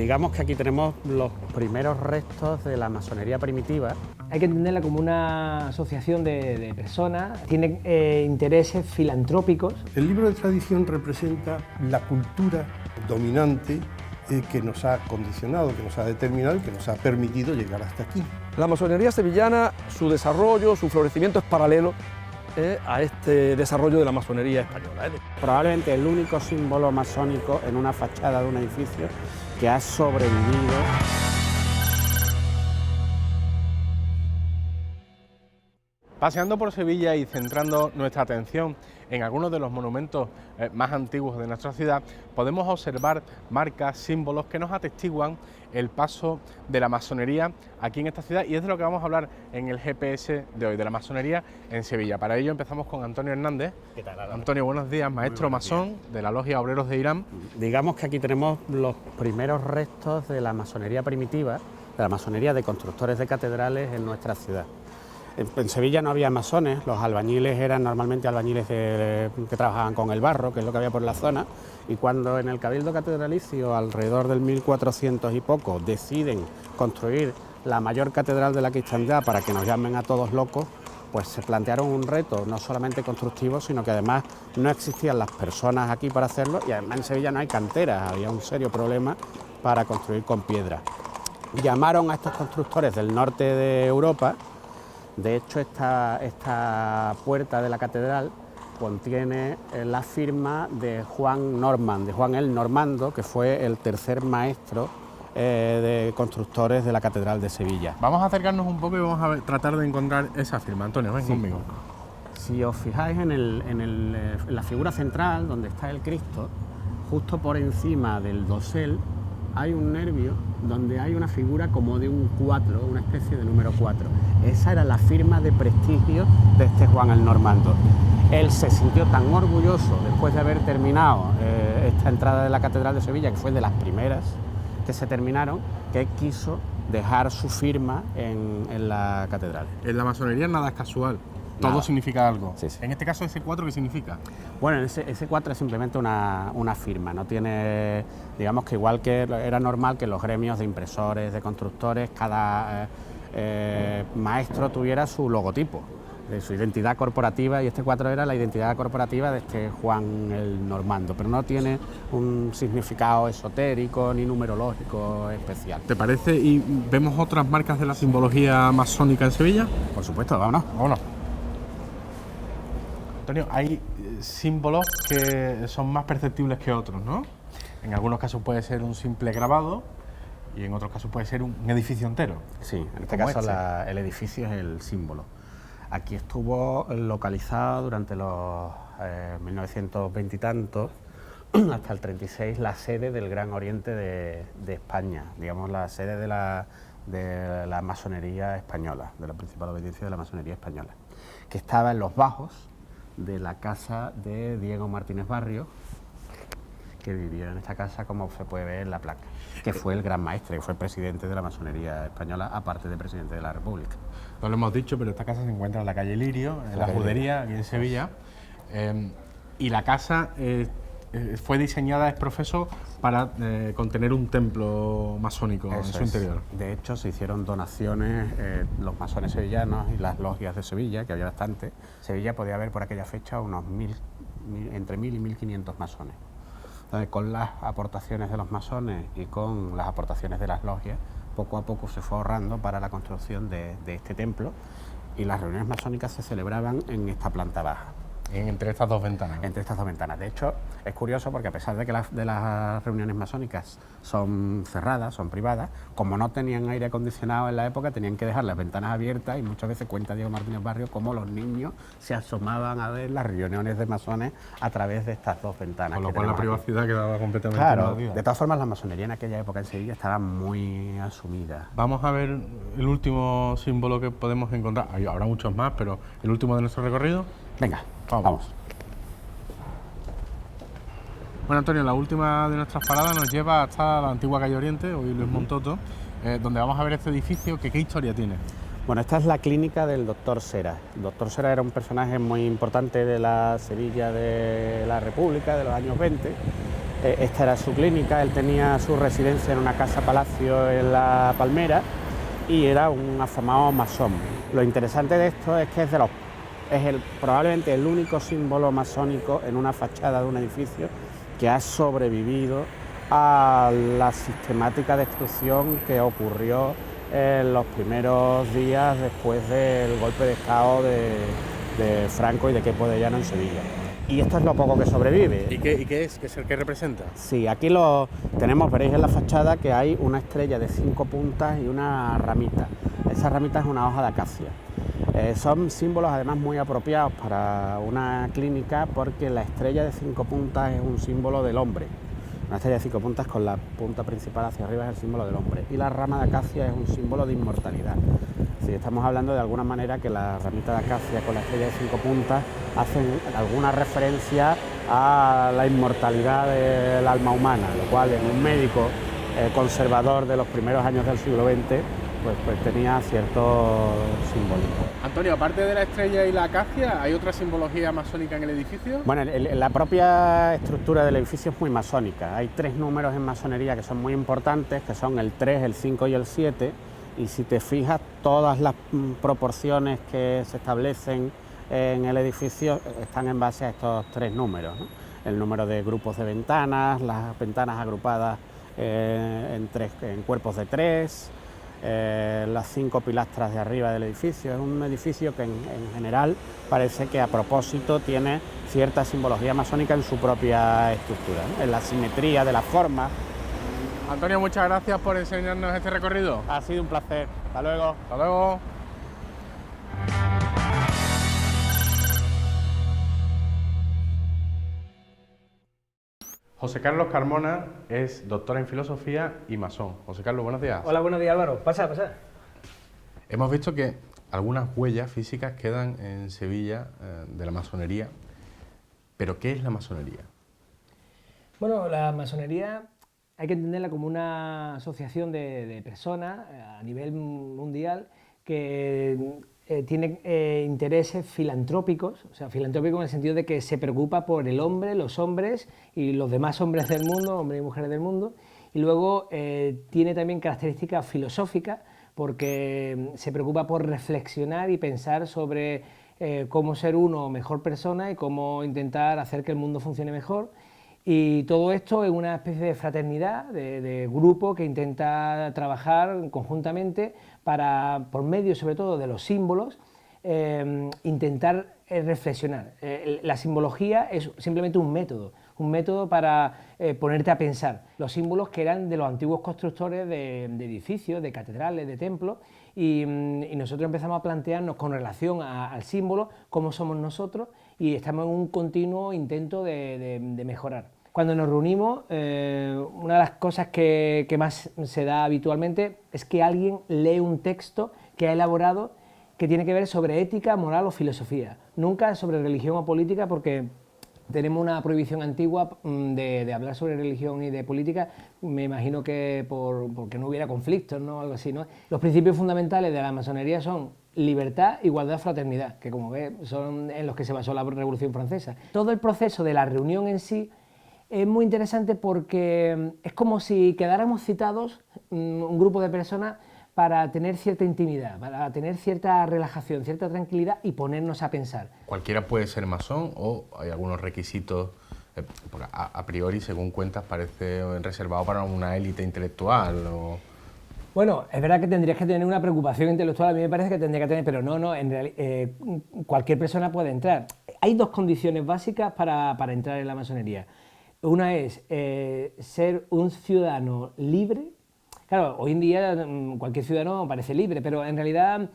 Digamos que aquí tenemos los primeros restos de la masonería primitiva. Hay que entenderla como una asociación de personas, tiene intereses filantrópicos. El libro de tradición representa la cultura dominante que nos ha condicionado, que nos ha determinado y que nos ha permitido llegar hasta aquí. La masonería sevillana, su desarrollo, su florecimiento es paralelo a este desarrollo de la masonería española. Probablemente el único símbolo masónico en una fachada de un edificio que ha sobrevivido. Paseando por Sevilla y centrando nuestra atención en algunos de los monumentos más antiguos de nuestra ciudad, podemos observar marcas, símbolos que nos atestiguan el paso de la masonería aquí en esta ciudad, y es de lo que vamos a hablar en el GPS de hoy, de la masonería en Sevilla. Para ello empezamos con Antonio Hernández. ¿Qué tal, Álvaro? Antonio, buenos días, maestro masón de la Logia Obreros de Irán. Digamos que aquí tenemos los primeros restos de la masonería primitiva, de la masonería de constructores de catedrales en nuestra ciudad. En Sevilla no había masones, los albañiles eran normalmente albañiles que trabajaban con el barro, que es lo que había por la zona, y cuando en el Cabildo Catedralicio, alrededor del 1400 y poco, deciden construir la mayor catedral de la cristiandad para que nos llamen a todos locos, pues se plantearon un reto no solamente constructivo, sino que además no existían las personas aquí para hacerlo, y además en Sevilla no hay canteras, había un serio problema para construir con piedra. Llamaron a estos constructores del norte de Europa. De hecho, esta puerta de la catedral contiene la firma de Juan Norman, de Juan el Normando, que fue el tercer maestro de constructores de la catedral de Sevilla. Vamos a acercarnos un poco y vamos a tratar de encontrar esa firma. Antonio, ven conmigo. Si os fijáis en la figura central, donde está el Cristo, justo por encima del dosel, hay un nervio donde hay una figura como de un 4, una especie de número 4. Esa era la firma de prestigio de este Juan el Normando. Él se sintió tan orgulloso después de haber terminado esta entrada de la Catedral de Sevilla, que fue de las primeras que se terminaron, que quiso dejar su firma en la catedral. En la masonería nada es casual. Todo significa algo. Sí, sí. En este caso, ¿ese 4 qué significa? Bueno, ese 4 es simplemente una firma, no tiene, digamos que igual que era normal que los gremios de impresores, de constructores, cada maestro tuviera su logotipo, de su identidad corporativa, y este 4 era la identidad corporativa de este Juan el Normando, pero no tiene un significado esotérico ni numerológico especial. ¿Te parece? ¿Y vemos otras marcas de la simbología masónica en Sevilla? Por supuesto, vámonos. Vámonos. Antonio, hay símbolos que son más perceptibles que otros, ¿no? En algunos casos puede ser un simple grabado y en otros casos puede ser un edificio entero. Sí, en este caso el edificio es el símbolo. Aquí estuvo localizado durante los 1920 y tantos, hasta el 36, la sede del Gran Oriente de España, digamos la sede de la masonería española, de la principal obediencia de la masonería española, que estaba en los bajos de la casa de Diego Martínez Barrio, que vivió en esta casa, como se puede ver en la placa, que fue el gran maestre, que fue el presidente de la masonería española, aparte de presidente de la República. No lo hemos dicho, pero esta casa se encuentra en la calle Lirio, en la Judería, aquí en Sevilla, y la casa fue diseñada ex profeso para contener un templo masónico en su interior. De hecho, se hicieron donaciones, los masones sevillanos y las logias de Sevilla, que había bastante. Sevilla podía haber por aquella fecha unos entre 1000 y 1500 masones. Entonces, con las aportaciones de los masones y con las aportaciones de las logias, poco a poco se fue ahorrando para la construcción de este templo, y las reuniones masónicas se celebraban en esta planta baja. Entre estas dos ventanas. Entre estas dos ventanas. De hecho, es curioso porque a pesar de que las reuniones masónicas son cerradas, son privadas, como no tenían aire acondicionado en la época, tenían que dejar las ventanas abiertas, y muchas veces cuenta Diego Martínez Barrio cómo los niños se asomaban a ver las reuniones de masones a través de estas dos ventanas. Con lo cual la privacidad quedaba completamente invadida. De todas formas, la masonería en aquella época en Sevilla estaba muy asumida. Vamos a ver el último símbolo que podemos encontrar. Habrá muchos más, pero el último de nuestro recorrido. Venga, vamos. Bueno, Antonio, la última de nuestras paradas nos lleva hasta la antigua calle Oriente, hoy Luis Montoto, donde vamos a ver este edificio. ¿Qué historia tiene? Bueno, esta es la clínica del doctor Sera. El doctor Sera era un personaje muy importante de la Sevilla de la República, de los años 20. Esta era su clínica, él tenía su residencia en una casa palacio en La Palmera y era un afamado masón. Lo interesante de esto es que es probablemente el único símbolo masónico en una fachada de un edificio que ha sobrevivido a la sistemática destrucción que ocurrió en los primeros días después del golpe de Estado de Franco y de Queipo de Llano en Sevilla. Y esto es lo poco que sobrevive. ¿Y qué es? ¿Qué es el que representa? Sí, aquí lo tenemos, veréis en la fachada que hay una estrella de 5 puntas y una ramita. Esa ramita es una hoja de acacia. Son símbolos además muy apropiados para una clínica porque la estrella de 5 puntas es un símbolo del hombre. Una estrella de 5 puntas con la punta principal hacia arriba es el símbolo del hombre. Y la rama de acacia es un símbolo de inmortalidad. Si estamos hablando de alguna manera que la ramita de acacia con la estrella de 5 puntas hacen alguna referencia a la inmortalidad del alma humana, lo cual en un médico conservador de los primeros años del siglo XX pues tenía cierto simbolismo. Antonio, aparte de la estrella y la acacia, ¿hay otra simbología masónica en el edificio? Bueno, la propia estructura del edificio es muy masónica. Hay 3 números en masonería que son muy importantes, que son el 3, el 5 y el 7, y si te fijas, todas las proporciones que se establecen en el edificio están en base a estos 3 números, ¿no? El número de grupos de ventanas, las ventanas agrupadas en cuerpos de 3, las 5 pilastras de arriba del edificio. Es un edificio que en general parece que a propósito tiene cierta simbología masónica en su propia estructura, ¿no? En la simetría de la forma. Antonio, muchas gracias por enseñarnos este recorrido. Ha sido un placer. Hasta luego. Hasta luego. José Carlos Carmona es doctor en filosofía y masón. José Carlos, buenos días. Hola, buenos días, Álvaro. Pasa. Hemos visto que algunas huellas físicas quedan en Sevilla de la masonería, pero ¿qué es la masonería? Bueno, la masonería hay que entenderla como una asociación de personas a nivel mundial que tiene intereses filantrópicos, o sea, filantrópicos en el sentido de que se preocupa por el hombre, los hombres y los demás hombres del mundo, hombres y mujeres del mundo, y luego tiene también características filosóficas porque se preocupa por reflexionar y pensar sobre cómo ser uno mejor persona y cómo intentar hacer que el mundo funcione mejor. Y todo esto es una especie de fraternidad, de grupo que intenta trabajar conjuntamente para, por medio sobre todo de los símbolos, intentar reflexionar. La simbología es simplemente un método para ponerte a pensar. Los símbolos que eran de los antiguos constructores de edificios, de catedrales, de templos, y nosotros empezamos a plantearnos con relación al símbolo cómo somos nosotros y estamos en un continuo intento de mejorar. Cuando nos reunimos, una de las cosas que más se da habitualmente es que alguien lee un texto que ha elaborado que tiene que ver sobre ética, moral o filosofía, nunca sobre religión o política, porque tenemos una prohibición antigua de hablar sobre religión y de política, me imagino que porque no hubiera conflictos, ¿no? Algo así, ¿no? Los principios fundamentales de la masonería son libertad, igualdad, fraternidad, que como ves son en los que se basó la Revolución Francesa. Todo el proceso de la reunión en sí es muy interesante porque es como si quedáramos citados, un grupo de personas, para tener cierta intimidad, para tener cierta relajación, cierta tranquilidad y ponernos a pensar. ¿Cualquiera puede ser masón o hay algunos requisitos? Porque a priori, según cuentas, parece reservado para una élite intelectual. Bueno, es verdad que tendrías que tener una preocupación intelectual, a mí me parece que tendría que tener, pero no, en realidad cualquier persona puede entrar. Hay 2 condiciones básicas para entrar en la masonería. Una es ser un ciudadano libre. Claro, hoy en día cualquier ciudadano parece libre, pero en realidad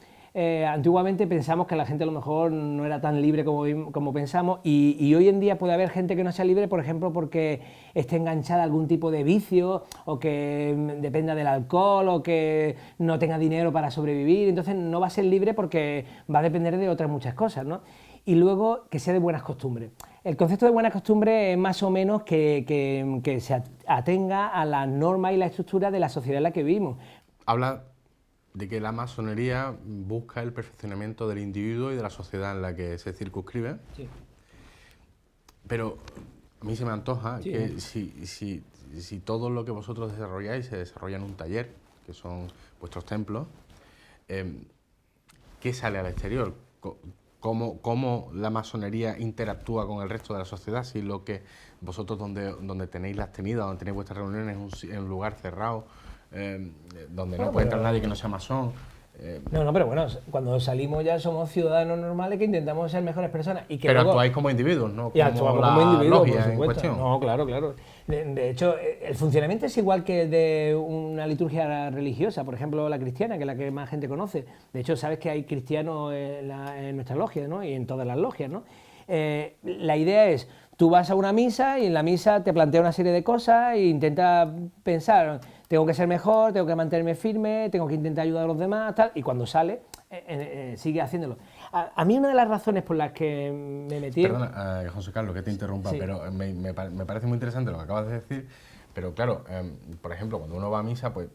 antiguamente pensamos que la gente a lo mejor no era tan libre como pensamos y hoy en día puede haber gente que no sea libre, por ejemplo, porque esté enganchada a algún tipo de vicio o que dependa del alcohol o que no tenga dinero para sobrevivir, entonces no va a ser libre porque va a depender de otras muchas cosas, ¿no? Y luego que sea de buenas costumbres. El concepto de buenas costumbres es más o menos que se atenga a las normas y la estructura de la sociedad en la que vivimos. Habla de que la masonería busca el perfeccionamiento del individuo y de la sociedad en la que se circunscribe. Sí. Pero A mí se me antoja Sí. que si todo lo que vosotros desarrolláis se desarrolla en un taller, que son vuestros templos, ¿qué sale al exterior? ¿Cómo la masonería interactúa con el resto de la sociedad? Si lo que vosotros donde tenéis las tenidas, donde tenéis vuestras reuniones en un lugar cerrado, donde no puede entrar nadie que no sea masón. No, pero bueno, cuando salimos ya somos ciudadanos normales que intentamos ser mejores personas. Y que Pero luego, actuáis como individuos, no y como actuamos la como individuos, logia por en supuesto. cuestión. No, claro, claro. De hecho, el funcionamiento es igual que el de una liturgia religiosa, por ejemplo, la cristiana, que es la que más gente conoce. De hecho, sabes que hay cristianos en nuestra logia, ¿no? Y en todas las logias, ¿no? La idea es, tú vas a una misa y en la misa te plantea una serie de cosas e intentas pensar, tengo que ser mejor, tengo que mantenerme firme, tengo que intentar ayudar a los demás, tal, y cuando sale, sigue haciéndolo. A mí una de las razones por las que me metí... Perdona, José Carlos, que te interrumpa, Sí. pero me parece muy interesante lo que acabas de decir, pero claro, por ejemplo, cuando uno va a misa, pues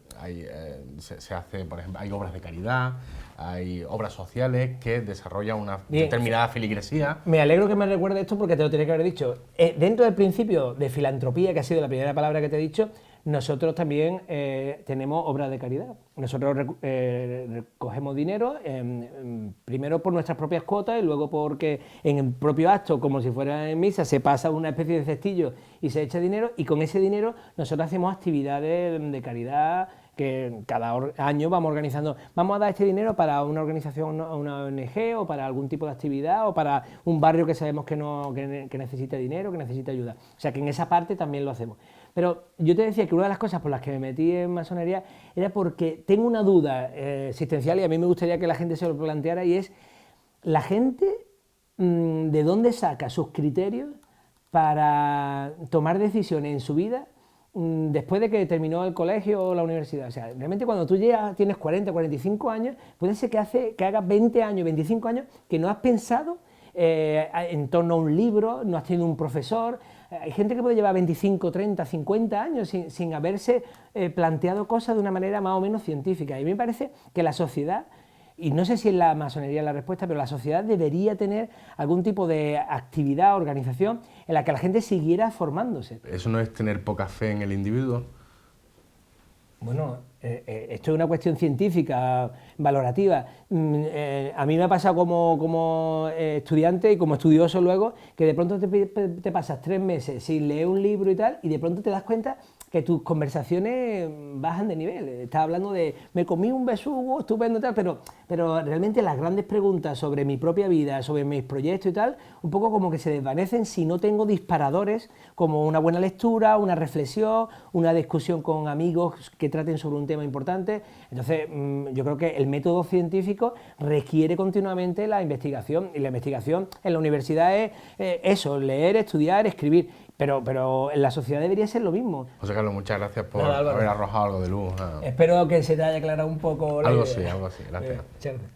se hace, por ejemplo, hay obras de caridad, hay obras sociales que desarrollan una Bien. determinada filigresía. Me alegro que me recuerde esto porque te lo tenía que haber dicho. Dentro del principio de filantropía, que ha sido la primera palabra que te he dicho, nosotros también tenemos obras de caridad. Nosotros recogemos dinero, primero por nuestras propias cuotas y luego porque en el propio acto, como si fuera en misa, se pasa una especie de cestillo y se echa dinero, y con ese dinero nosotros hacemos actividades de caridad que cada año vamos organizando. Vamos a dar este dinero para una organización, una ONG, o para algún tipo de actividad, o para un barrio que sabemos que necesita dinero, que necesita ayuda. O sea que en esa parte también lo hacemos. Pero yo te decía que una de las cosas por las que me metí en masonería era porque tengo una duda existencial, y a mí me gustaría que la gente se lo planteara, y es, la gente, ¿de dónde saca sus criterios para tomar decisiones en su vida después de que terminó el colegio o la universidad? O sea, realmente cuando tú llegas, tienes 40, 45 años, puede ser que hagas 20 años, 25 años, que no has pensado en torno a un libro, no has tenido un profesor. Hay gente que puede llevar 25, 30, 50 años sin haberse planteado cosas de una manera más o menos científica. Y a mí me parece que la sociedad, y no sé si es la masonería la respuesta, pero la sociedad debería tener algún tipo de actividad, organización, en la que la gente siguiera formándose. ¿Eso no es tener poca fe en el individuo? Bueno, esto es una cuestión científica, valorativa. A mí me ha pasado como estudiante y como estudioso luego, que de pronto te pasas 3 meses sin leer un libro y tal, y de pronto te das cuenta que tus conversaciones bajan de nivel. Estás hablando de, me comí un besugo, estupendo y tal, pero realmente las grandes preguntas sobre mi propia vida, sobre mis proyectos y tal, un poco como que se desvanecen si no tengo disparadores como una buena lectura, una reflexión, una discusión con amigos que traten sobre un tema importante. Entonces, yo creo que el método científico requiere continuamente la investigación, y la investigación en la universidad es eso, leer, estudiar, escribir. Pero en la sociedad debería ser lo mismo. José Carlos, muchas gracias por Nada, Álvaro. haber arrojado algo de luz. Espero que se te haya aclarado un poco la Algo idea. así, algo así. Gracias. Muchas gracias.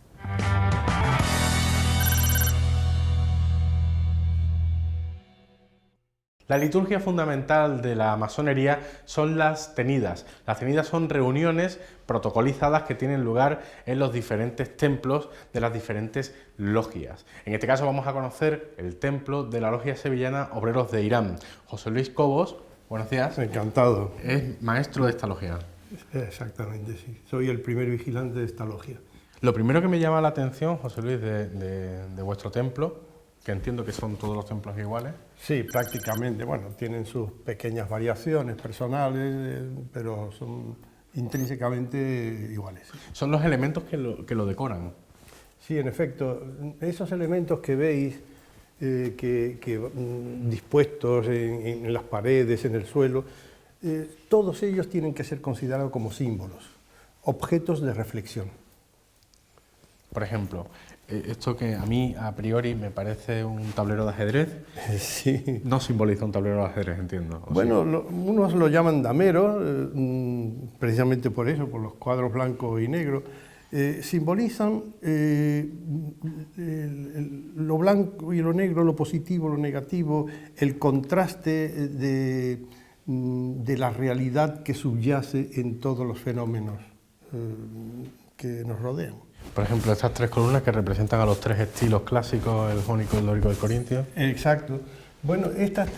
La liturgia fundamental de la masonería son las tenidas. Las tenidas son reuniones protocolizadas que tienen lugar en los diferentes templos de las diferentes logias. En este caso vamos a conocer el templo de la logia sevillana Obreros de Irán. José Luis Cobos, buenos días. Encantado. Es maestro de esta logia. Exactamente, sí. Soy el primer vigilante de esta logia. Lo primero que me llama la atención, José Luis, de vuestro templo, que entiendo que son todos los templos iguales. Sí, prácticamente. Bueno, tienen sus pequeñas variaciones personales, pero son intrínsecamente iguales. Son los elementos que lo decoran. Sí, en efecto, esos elementos que veis dispuestos en las paredes, en el suelo, todos ellos tienen que ser considerados como símbolos, objetos de reflexión. Por ejemplo, esto que a mí a priori me parece un tablero de ajedrez, Sí. no simboliza un tablero de ajedrez, entiendo. ¿o Bueno, sí? unos lo llaman damero, precisamente por eso, por los cuadros blancos y negros. Simbolizan lo blanco y lo negro, lo positivo, lo negativo, el contraste de la realidad que subyace en todos los fenómenos que nos rodean. Por ejemplo, estas 3 columnas que representan a los 3 estilos clásicos, el jónico, el dórico y el corintio. Exacto. Bueno, estos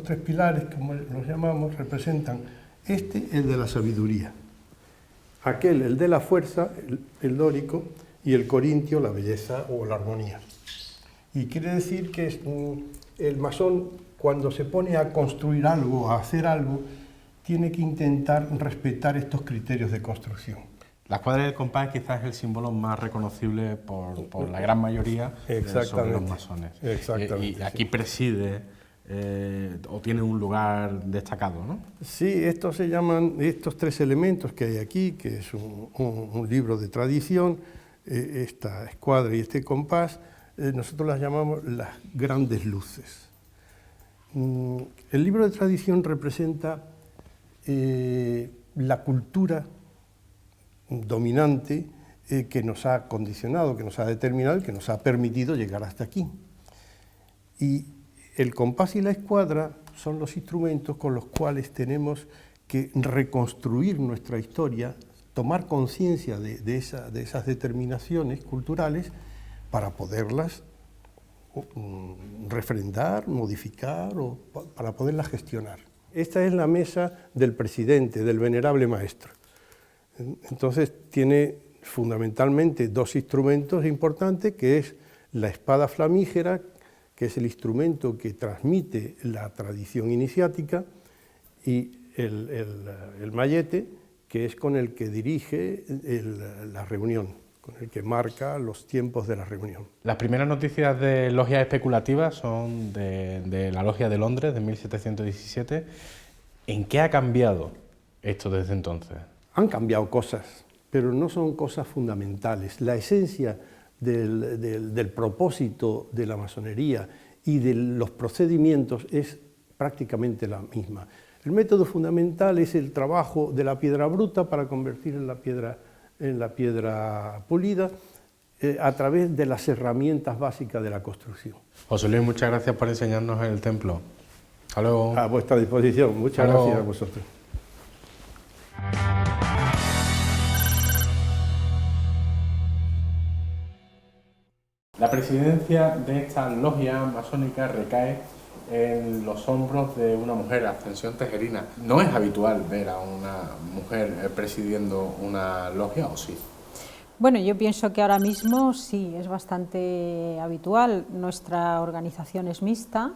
tres pilares, como los llamamos, representan el de la sabiduría, aquel, el de la fuerza, el dórico, y el corintio, la belleza o la armonía. Y quiere decir que el masón, cuando se pone a construir algo, a hacer algo, tiene que intentar respetar estos criterios de construcción. La escuadra del compás quizás es el símbolo más reconocible por la gran mayoría sobre los masones. Exactamente. Y aquí preside o tiene un lugar destacado, ¿no? Sí, estos se llaman, estos tres elementos que hay aquí, que es un libro de tradición, esta escuadra y este compás, nosotros las llamamos las grandes luces. El libro de tradición representa la cultura dominante que nos ha condicionado, que nos ha determinado y que nos ha permitido llegar hasta aquí. Y el compás y la escuadra son los instrumentos con los cuales tenemos que reconstruir nuestra historia, tomar conciencia de esas determinaciones culturales para poderlas refrendar, modificar o para poderlas gestionar. Esta es la mesa del presidente, del venerable maestro. Entonces tiene fundamentalmente dos instrumentos importantes, que es la espada flamígera, que es el instrumento que transmite la tradición iniciática, y el mayete, que es con el que dirige la reunión, con el que marca los tiempos de la reunión. Las primeras noticias de logias especulativas son de la Logia de Londres de 1717. ¿En qué ha cambiado esto desde entonces? Han cambiado cosas, pero no son cosas fundamentales. La esencia del propósito de la masonería y de los procedimientos es prácticamente la misma. El método fundamental es el trabajo de la piedra bruta para convertir en la piedra pulida a través de las herramientas básicas de la construcción. José Luis, muchas gracias por enseñarnos el templo. Hasta luego. A vuestra disposición. Muchas gracias a vosotros. La presidencia de esta logia masónica recae en los hombros de una mujer, Ascensión Tejerina. ¿No es habitual ver a una mujer presidiendo una logia, o sí? Bueno, yo pienso que ahora mismo sí, es bastante habitual. Nuestra organización es mixta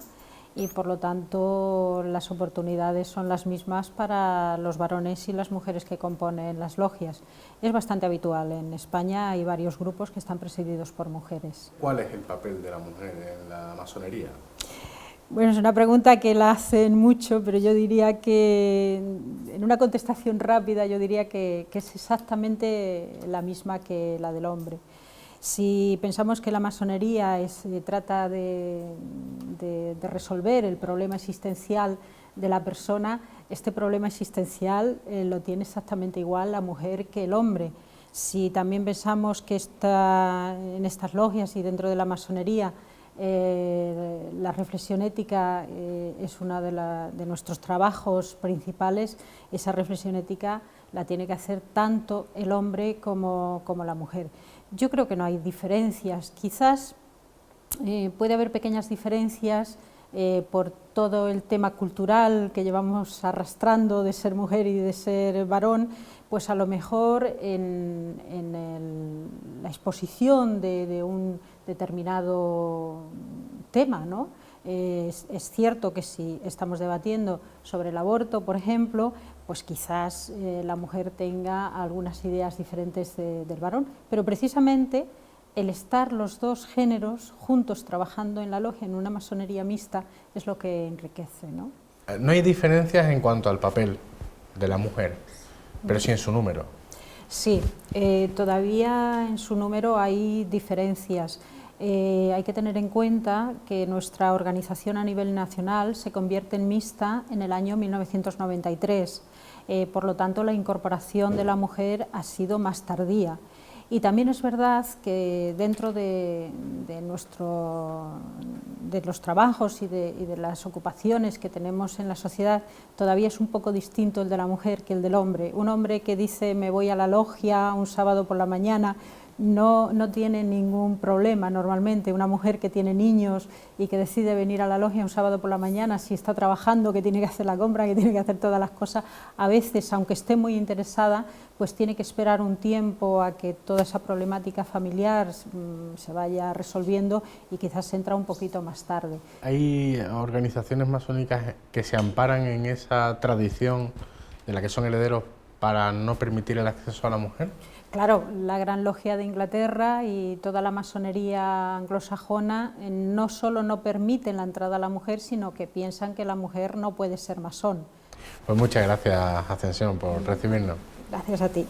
y por lo tanto las oportunidades son las mismas para los varones y las mujeres que componen las logias. Es bastante habitual. En España hay varios grupos que están presididos por mujeres. ¿Cuál es el papel de la mujer en la masonería? Bueno, es una pregunta que la hacen mucho, pero yo diría que, en una contestación rápida, yo diría que es exactamente la misma que la del hombre. Si pensamos que la masonería trata de resolver el problema existencial de la persona, este problema existencial lo tiene exactamente igual la mujer que el hombre. Si también pensamos que en estas logias y dentro de la masonería la reflexión ética es uno de nuestros trabajos principales, esa reflexión ética la tiene que hacer tanto el hombre como la mujer. Yo creo que no hay diferencias, quizás puede haber pequeñas diferencias por todo el tema cultural que llevamos arrastrando de ser mujer y de ser varón, pues a lo mejor en la exposición de un determinado tema, ¿no? Es cierto que si estamos debatiendo sobre el aborto, por ejemplo, pues quizás la mujer tenga algunas ideas diferentes del varón, pero precisamente el estar los dos géneros juntos trabajando en la logia, en una masonería mixta, es lo que enriquece, ¿no? No hay diferencias en cuanto al papel de la mujer, pero sí en su número. Sí, todavía en su número hay diferencias. Hay que tener en cuenta que nuestra organización a nivel nacional se convierte en mixta en el año 1993, por lo tanto la incorporación de la mujer ha sido más tardía. Y también es verdad que dentro de los trabajos y de las ocupaciones que tenemos en la sociedad, todavía es un poco distinto el de la mujer que el del hombre. Un hombre que dice me voy a la logia un sábado por la mañana, no tiene ningún problema. Normalmente una mujer que tiene niños y que decide venir a la logia un sábado por la mañana, si está trabajando, que tiene que hacer la compra, que tiene que hacer todas las cosas, a veces, aunque esté muy interesada, pues tiene que esperar un tiempo a que toda esa problemática familiar se vaya resolviendo y quizás entra un poquito más tarde. ¿Hay organizaciones masónicas que se amparan en esa tradición de la que son herederos para no permitir el acceso a la mujer? Claro, la Gran Logia de Inglaterra y toda la masonería anglosajona no solo no permiten la entrada a la mujer, sino que piensan que la mujer no puede ser masón. Pues muchas gracias, Ascensión, por recibirnos. Gracias a ti.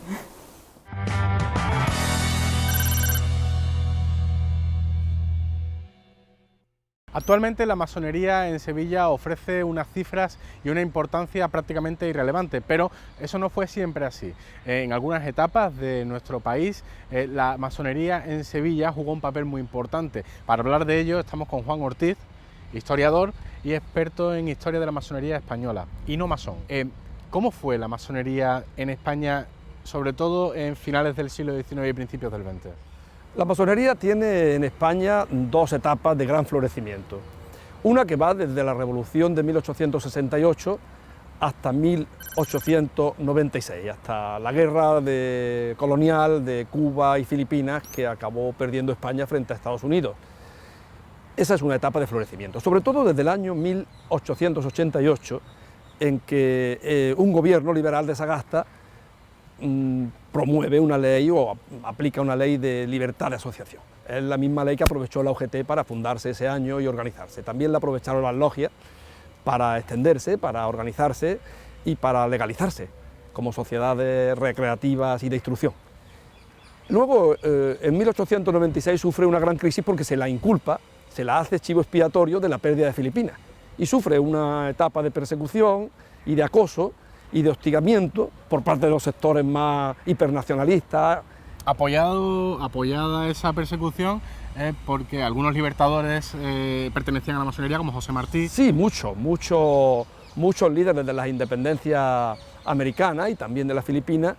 Actualmente la masonería en Sevilla ofrece unas cifras y una importancia prácticamente irrelevante, pero eso no fue siempre así. En algunas etapas de nuestro país la masonería en Sevilla jugó un papel muy importante. Para hablar de ello estamos con Juan Ortiz, historiador y experto en historia de la masonería española y no masón. ¿Cómo fue la masonería en España, sobre todo en finales del siglo XIX y principios del XX? La masonería tiene en España dos etapas de gran florecimiento. Una que va desde la Revolución de 1868 hasta 1896, hasta la guerra colonial de Cuba y Filipinas que acabó perdiendo España frente a Estados Unidos. Esa es una etapa de florecimiento, sobre todo desde el año 1888, en que un gobierno liberal de Sagasta promueve una ley o aplica una ley de libertad de asociación. Es la misma ley que aprovechó la UGT para fundarse ese año y organizarse. También la aprovecharon las logias para extenderse, para organizarse y para legalizarse como sociedades recreativas y de instrucción. Luego, en 1896 sufre una gran crisis porque se la inculpa, se la hace chivo expiatorio de la pérdida de Filipinas y sufre una etapa de persecución y de acoso y de hostigamiento por parte de los sectores más hipernacionalistas. Apoyada esa persecución porque algunos libertadores pertenecían a la masonería, como José Martí. Sí, muchos líderes de las independencias americanas y también de las Filipinas,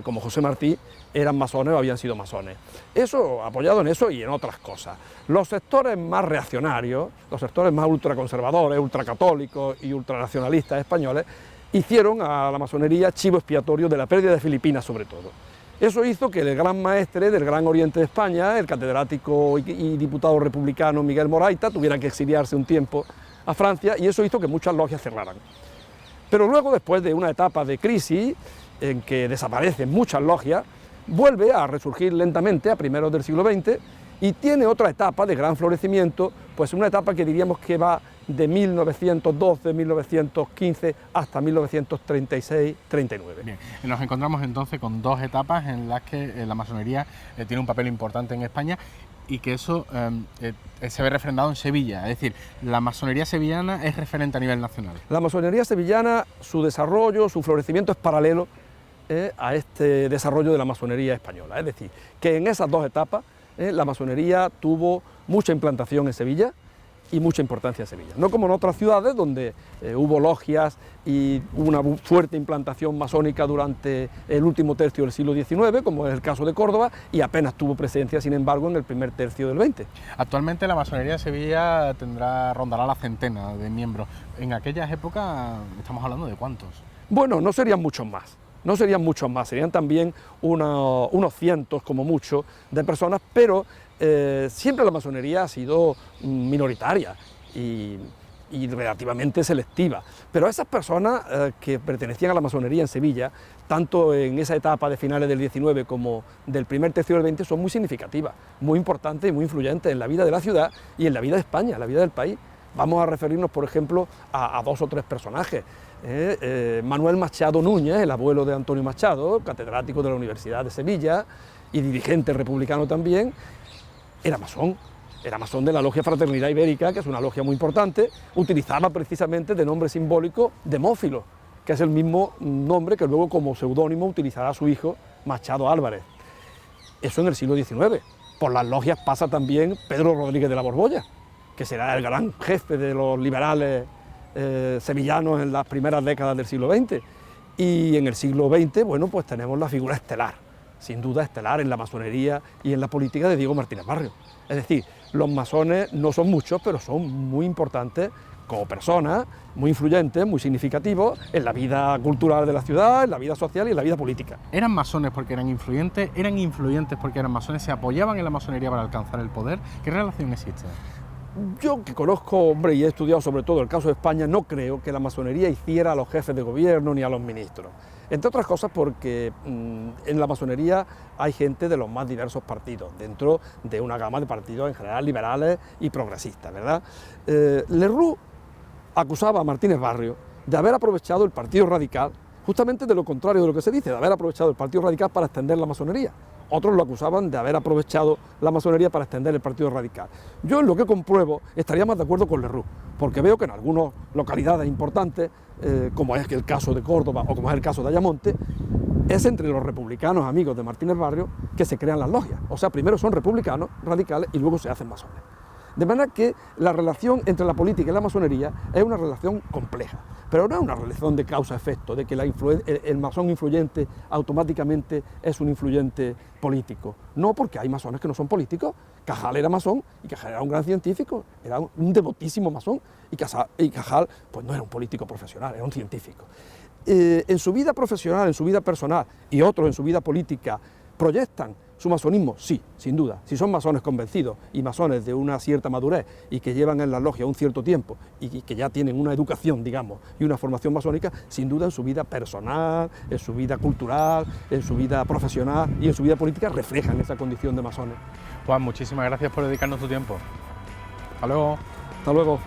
como José Martí, eran masones o habían sido masones. Eso, apoyado en eso y en otras cosas. Los sectores más reaccionarios, los sectores más ultraconservadores, ultracatólicos y ultranacionalistas españoles, hicieron a la masonería chivo expiatorio de la pérdida de Filipinas sobre todo. Eso hizo que el gran maestre del Gran Oriente de España, el catedrático y diputado republicano Miguel Moraita, tuviera que exiliarse un tiempo a Francia y eso hizo que muchas logias cerraran. Pero luego, después de una etapa de crisis en que desaparecen muchas logias, vuelve a resurgir lentamente a primeros del siglo XX y tiene otra etapa de gran florecimiento, pues una etapa que diríamos que va de 1912, 1915 hasta 1936-39. Bien, nos encontramos entonces con dos etapas en las que la masonería tiene un papel importante en España y que eso se ve refrendado en Sevilla, es decir, la masonería sevillana es referente a nivel nacional. La masonería sevillana, su desarrollo, su florecimiento es paralelo a este desarrollo de la masonería española, es decir, que en esas dos etapas la masonería tuvo mucha implantación en Sevilla y mucha importancia en Sevilla. No como en otras ciudades donde hubo logias y hubo una fuerte implantación masónica durante el último tercio del siglo XIX, como es el caso de Córdoba, y apenas tuvo presencia, sin embargo, en el primer tercio del XX. Actualmente la masonería de Sevilla rondará la centena de miembros. En aquellas épocas estamos hablando de ¿cuántos? Bueno, no serían muchos más. No serían muchos más, serían también unos cientos como mucho de personas, pero siempre la masonería ha sido minoritaria y relativamente selectiva. Pero esas personas que pertenecían a la masonería en Sevilla, tanto en esa etapa de finales del XIX como del primer tercio del XX, son muy significativas, muy importantes y muy influyentes en la vida de la ciudad y en la vida de España, en la vida del país. Vamos a referirnos, por ejemplo, a dos o tres personajes. Manuel Machado Núñez, el abuelo de Antonio Machado, catedrático de la Universidad de Sevilla y dirigente republicano también, era masón de la Logia Fraternidad Ibérica, que es una logia muy importante, utilizaba precisamente de nombre simbólico Demófilo, que es el mismo nombre que luego como seudónimo utilizará su hijo Machado Álvarez. Eso en el siglo XIX. Por las logias pasa también Pedro Rodríguez de la Borbolla, que será el gran jefe de los liberales sevillanos en las primeras décadas del siglo XX. Y en el siglo XX, bueno, pues tenemos la figura estelar, sin duda estelar en la masonería y en la política de Diego Martínez Barrio. Es decir, los masones no son muchos, pero son muy importantes como personas, muy influyentes, muy significativos en la vida cultural de la ciudad, en la vida social y en la vida política. ¿Eran masones porque eran influyentes porque eran masones, se apoyaban en la masonería para alcanzar el poder? ¿Qué relación existe? Yo, que conozco, hombre, y he estudiado sobre todo el caso de España, no creo que la masonería hiciera a los jefes de gobierno ni a los ministros. Entre otras cosas porque en la masonería hay gente de los más diversos partidos, dentro de una gama de partidos en general liberales y progresistas, ¿verdad? Lerroux acusaba a Martínez Barrio de haber aprovechado el Partido Radical, justamente de lo contrario de lo que se dice, de haber aprovechado el Partido Radical para extender la masonería. Otros lo acusaban de haber aprovechado la masonería para extender el Partido Radical. Yo, en lo que compruebo, estaría más de acuerdo con Lerroux, porque veo que en algunas localidades importantes, como es el caso de Córdoba o como es el caso de Ayamonte, es entre los republicanos amigos de Martínez Barrio que se crean las logias. O sea, primero son republicanos radicales y luego se hacen masones. De manera que la relación entre la política y la masonería es una relación compleja, pero no es una relación de causa-efecto, de que el masón influyente automáticamente es un influyente político. No, porque hay masones que no son políticos. Cajal era masón y Cajal era un gran científico, era un devotísimo masón, y Cajal pues no era un político profesional, era un científico. En su vida profesional, en su vida personal y otros en su vida política proyectan su masonismo, sí, sin duda. Si son masones convencidos y masones de una cierta madurez y que llevan en la logia un cierto tiempo y que ya tienen una educación, digamos, y una formación masónica, sin duda en su vida personal, en su vida cultural, en su vida profesional y en su vida política reflejan esa condición de masones. Juan, muchísimas gracias por dedicarnos tu tiempo. Hasta luego. Hasta luego.